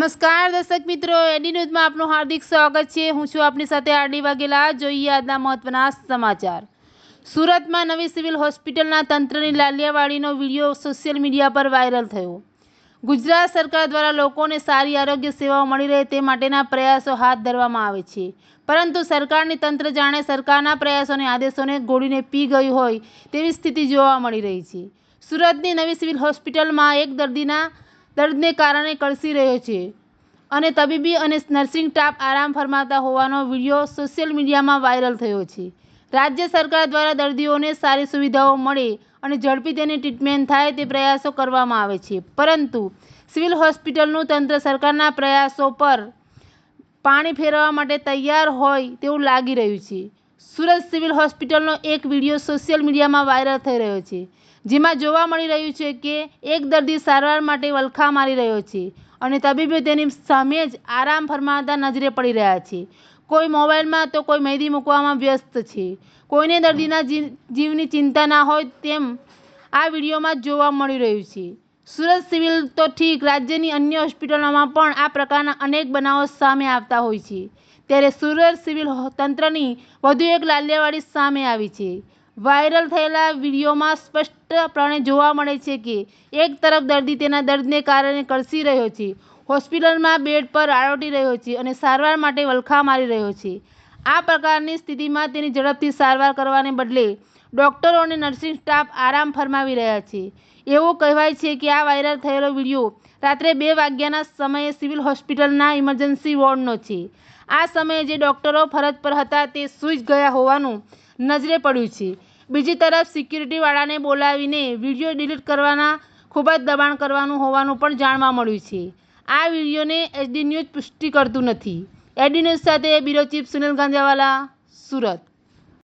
નમસ્કાર દર્શક મિત્રો, એડી ન્યૂઝમાં આપનું હાર્દિક સ્વાગત છે। હું છું આપની સાથે આરડી વાઘેલા। જોઈએ આજના મહત્વના સમાચાર। સુરતમાં નવી સિવિલ હોસ્પિટલના તંત્રની લાલિયાવાડીનો વિડીયો સોશિયલ મીડિયા પર વાયરલ થયો। ગુજરાત સરકાર દ્વારા લોકોને સારી આરોગ્ય સેવાઓ મળી રહે તે માટેના પ્રયાસો હાથ ધરવામાં આવે છે, પરંતુ સરકારની તંત્ર જાણે સરકારના પ્રયાસોને આદેશોને ગોળીને પી ગયું હોય તેવી સ્થિતિ જોવા મળી રહી છે। સુરતની નવી સિવિલ હોસ્પિટલમાં એક દર્દીના દર્દને કારણે કળસી રહ્યો છે અને તબીબી અને નર્સિંગ સ્ટાફ આરામ ફરમાવતા હોવાનો વિડીયો સોશિયલ મીડિયામાં વાયરલ થયો છે। રાજ્ય સરકાર દ્વારા દર્દીઓને સારી સુવિધાઓ મળે અને ઝડપી તેની ટ્રીટમેન્ટ થાય તે પ્રયાસો કરવામાં આવે છે, પરંતુ સિવિલ હોસ્પિટલનું તંત્ર સરકારના પ્રયાસો પર પાણી ફેરવવા માટે તૈયાર હોય તેવું લાગી રહ્યું છે। સુરત સિવિલ હોસ્પિટલનો એક વિડીયો સોશિયલ મીડિયામાં વાયરલ થઈ રહ્યો છે, જેમાં જોવા મળી રહ્યું છે કે એક દર્દી સારવાર માટે વલખા મારી રહ્યો છે અને તબીબો તેની સામે જ આરામ ફરમાવતા નજરે પડી રહ્યા છે। કોઈ મોબાઈલમાં તો કોઈ મહેંદી મૂકવામાં વ્યસ્ત છે। કોઈને દર્દીના જીવની ચિંતા ના હોય તેમ આ વિડીયોમાં જોવા મળી રહ્યું છે। સુરત સિવિલ તો ઠીક, રાજ્યની અન્ય હોસ્પિટલોમાં પણ આ પ્રકારના અનેક બનાવો સામે આવતા હોય છે, ત્યારે સુરત સિવિલ તંત્રની વધુ એક લાલિયાવાડી સામે આવી છે। વાયરલ થયેલા વિડીયોમાં સ્પષ્ટપણે જોવા મળે છે કે એક તરફ દર્દી તેના દર્દને કારણે કળસી રહ્યો છે, હોસ્પિટલમાં બેડ પર આળોટી રહ્યો છે અને સારવાર માટે વલખા મારી રહ્યો છે। આ પ્રકારની સ્થિતિમાં તેની ઝડપથી સારવાર કરવાને બદલે ડોક્ટરો અને નર્સિંગ સ્ટાફ આરામ ફરમાવી રહ્યા છે। એવું કહેવાય છે કે આ વાયરલ થયેલો વિડીયો રાત્રે 2 વાગ્યાના સમયે સિવિલ હોસ્પિટલના ઇમરજન્સી વોર્ડનો છે। આ સમયે જે ડોક્ટરો ફરજ પર હતા તે સૂઈ ગયા હોવાનું નજરે પડ્યું છે। બીજી તરફ સિક્યુરિટીવાળાને બોલાવીને વિડીયો ડિલીટ કરવાના ખૂબ જ દબાણ કરવાનું હોવાનું પણ જાણવા મળ્યું છે। આ વિડીયોને એડી ન્યૂઝ પુષ્ટિ કરતું નથી। એડી ન્યૂઝ સાથે બ્યુરો ચીફ સુનિલ ગાંજાવાલા, સુરત।